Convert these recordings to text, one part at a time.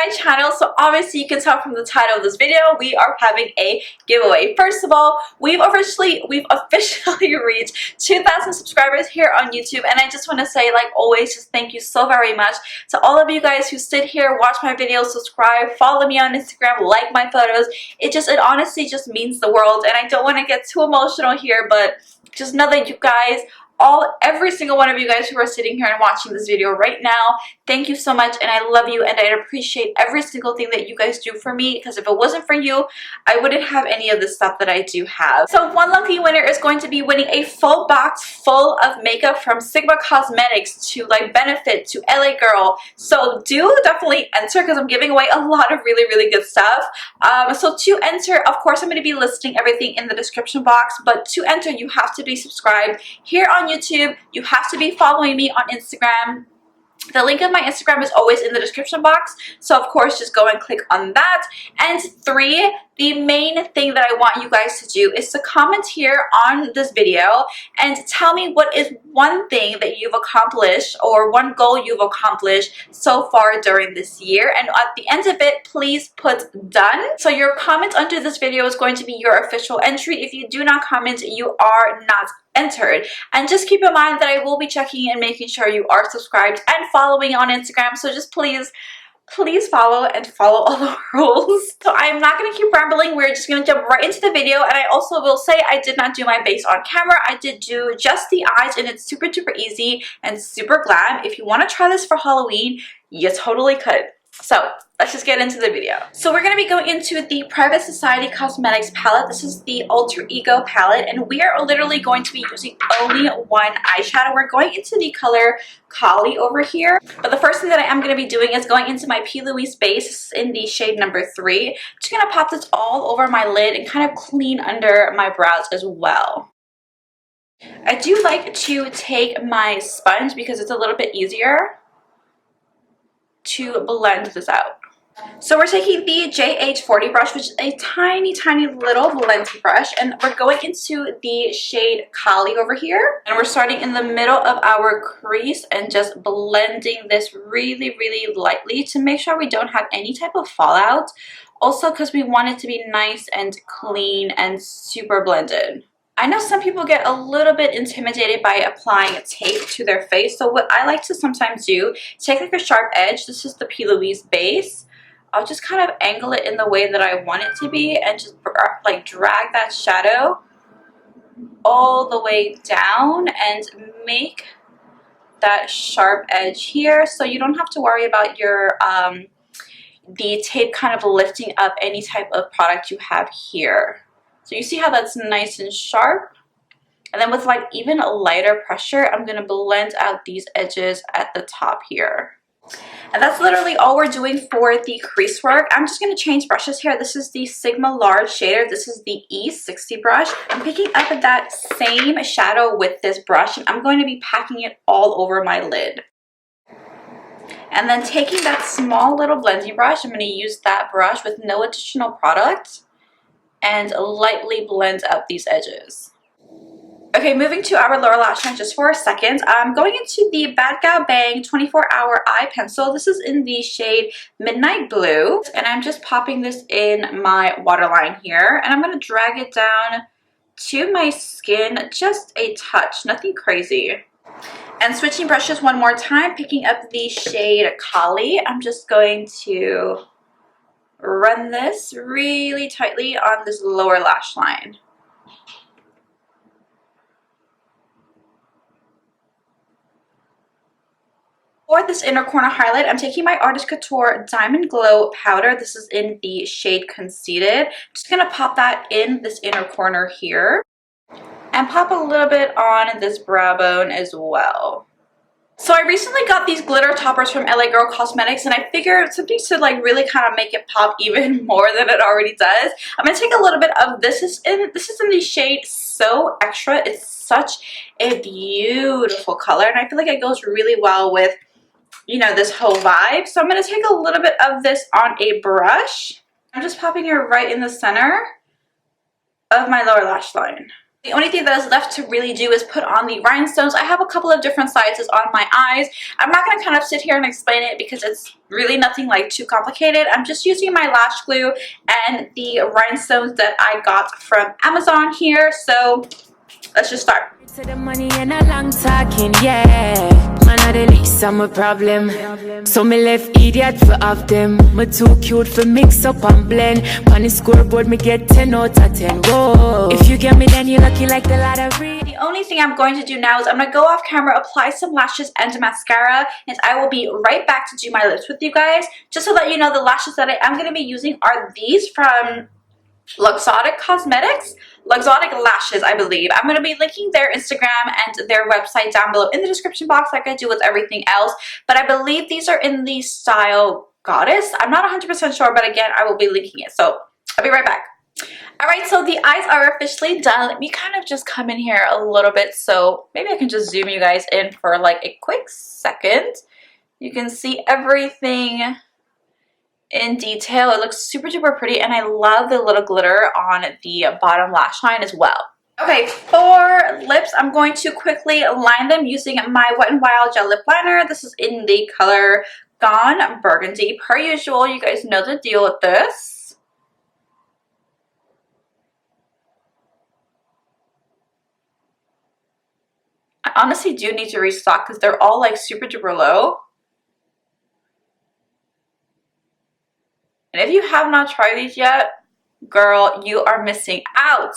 my channel. So obviously you can tell from the title of this video, we are having a giveaway. First of all, we've officially reached 2,000 subscribers here on YouTube, and I just want to say, like always, just thank you so very much to all of you guys who sit here, watch my videos, subscribe, follow me on Instagram, like my photos. It honestly just means the world, and I don't want to get too emotional here, but just know that you guys, every single one of you guys who are sitting here and watching this video right now, thank you so much, and I love you, and I appreciate every single thing that you guys do for me, because if it wasn't for you, I wouldn't have any of the stuff that I do have. So one lucky winner is going to be winning a full box full of makeup from Sigma Cosmetics to like Benefit to LA Girl. So do definitely enter, because I'm giving away a lot of really good stuff. So to enter, of course, I'm going to be listing everything in the description box, but to enter, you have to be subscribed here on YouTube. You have to be following me on Instagram. The link of my Instagram is always in the description box, so of course just go and click on that. And 3, the main thing that I want you guys to do is to comment here on this video and tell me what is one thing that you've accomplished or one goal you've accomplished so far during this year, and at the end of it, please put done. So your comment under this video is going to be your official entry. If you do not comment, you are not entered. And just keep in mind that I will be checking and making sure you are subscribed and following on Instagram, so just please follow and follow all the rules. So I'm not going to keep rambling. We're just going to jump right into the video. And I also will say I did not do my base on camera. I did do just the eyes, and it's super easy and super glam. If you want to try this for Halloween, you totally could. So let's just get into the video. So we're going to be going into the Private Society Cosmetics palette. This is the Alter Ego palette, and we are literally going to be using only one eyeshadow. We're going into the color Kali over here. But the first thing that I am going to be doing is going into my P. Louise base in the shade number 3. I'm just going to pop this all over my lid and kind of clean under my brows as well. I do like to take my sponge because it's a little bit easier to blend this out. So we're taking the JH40 brush, which is a tiny little blending brush, and we're going into the shade Kali over here, and we're starting in the middle of our crease and just blending this really lightly to make sure we don't have any type of fallout, also because we want it to be nice and clean and super blended. I know some people get a little bit intimidated by applying tape to their face, so what I like to sometimes do, take like a sharp edge. This is the P. Louise base. I'll just kind of angle it in the way that I want it to be and just like drag that shadow all the way down and make that sharp edge here, so you don't have to worry about your the tape kind of lifting up any type of product you have here. So you see how that's nice and sharp? And then with like even a lighter pressure, I'm going to blend out these edges at the top here. And that's literally all we're doing for the crease work. I'm just going to change brushes here. This is the Sigma Large Shader. This is the E60 brush. I'm picking up that same shadow with this brush, and I'm going to be packing it all over my lid. And then taking that small little blending brush, I'm going to use that brush with no additional product and lightly blend out these edges. Okay, moving to our lower lash line just for a second. I'm going into the Bad Gal Bang 24-Hour Eye Pencil. This is in the shade Midnight Blue, and I'm just popping this in my waterline here, and I'm going to drag it down to my skin just a touch, nothing crazy. And switching brushes one more time, picking up the shade Kali. I'm just going to run this really tightly on this lower lash line. For this inner corner highlight, I'm taking my Artist Couture Diamond Glow powder. This is in the shade Conceited. I'm just going to pop that in this inner corner here and pop a little bit on this brow bone as well. So I recently got these glitter toppers from LA Girl Cosmetics, and I figured something to like really kind of make it pop even more than it already does. I'm going to take a little bit of this. This is in the shade So Extra. It's such a beautiful color, and I feel like it goes really well with, you know, this whole vibe. So I'm going to take a little bit of this on a brush. I'm just popping it right in the center of my lower lash line. The only thing that is left to really do is put on the rhinestones. I have a couple of different sizes on my eyes. I'm not going to kind of sit here and explain it because it's really nothing like too complicated. I'm just using my lash glue and the rhinestones that I got from Amazon here. So let's just start. To the money and a long talking, yeah. Man, I the least I'm a problem. So me left idiot for of them. Me too cute for mix up and blend. On the scoreboard, me get 10 out of 10. Whoa. If you get me, then you lucky like the lottery. The only thing I'm going to do now is I'm going to go off camera, apply some lashes and mascara, and I will be right back to do my lips with you guys. Just so that you know, the lashes that I am going to be using are these from Luxottic Cosmetics. Luxottic Lashes, I believe. I'm going to be linking their Instagram and their website down below in the description box like I do with everything else. But I believe these are in the style Goddess. I'm not 100% sure, but again, I will be linking it. So I'll be right back. Alright, so the eyes are officially done. Let me kind of just come in here a little bit. So maybe I can just zoom you guys in for like a quick second. You can see everything in detail. It looks super duper pretty, and I love the little glitter on the bottom lash line as well. Okay, for lips, I'm going to quickly line them using my Wet n Wild Gel Lip Liner. This is in the color Gone Burgundy. Per usual, you guys know the deal with this. I honestly do need to restock because they're all like super duper low. And if you have not tried these yet, girl, you are missing out.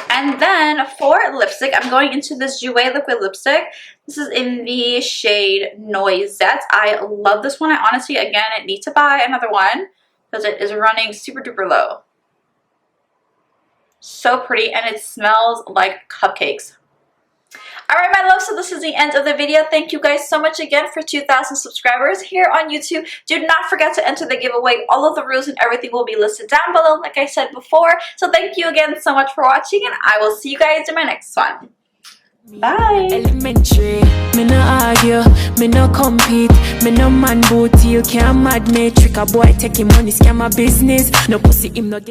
And then for lipstick, I'm going into this Jouer liquid lipstick. This is in the shade Noisette. I love this one. I honestly, again, I need to buy another one because it is running super duper low. So pretty, and it smells like cupcakes. Alright, my love, so this is the end of the video. Thank you guys so much again for 2,000 subscribers here on YouTube. Do not forget to enter the giveaway. All of the rules and everything will be listed down below, like I said before. So thank you again so much for watching, and I will see you guys in my next one. Bye! Elementary, me no argue, me no compete, me no man booty, you can't mad me. Trick a boy, take him money, scam my business. No pussy, him no get.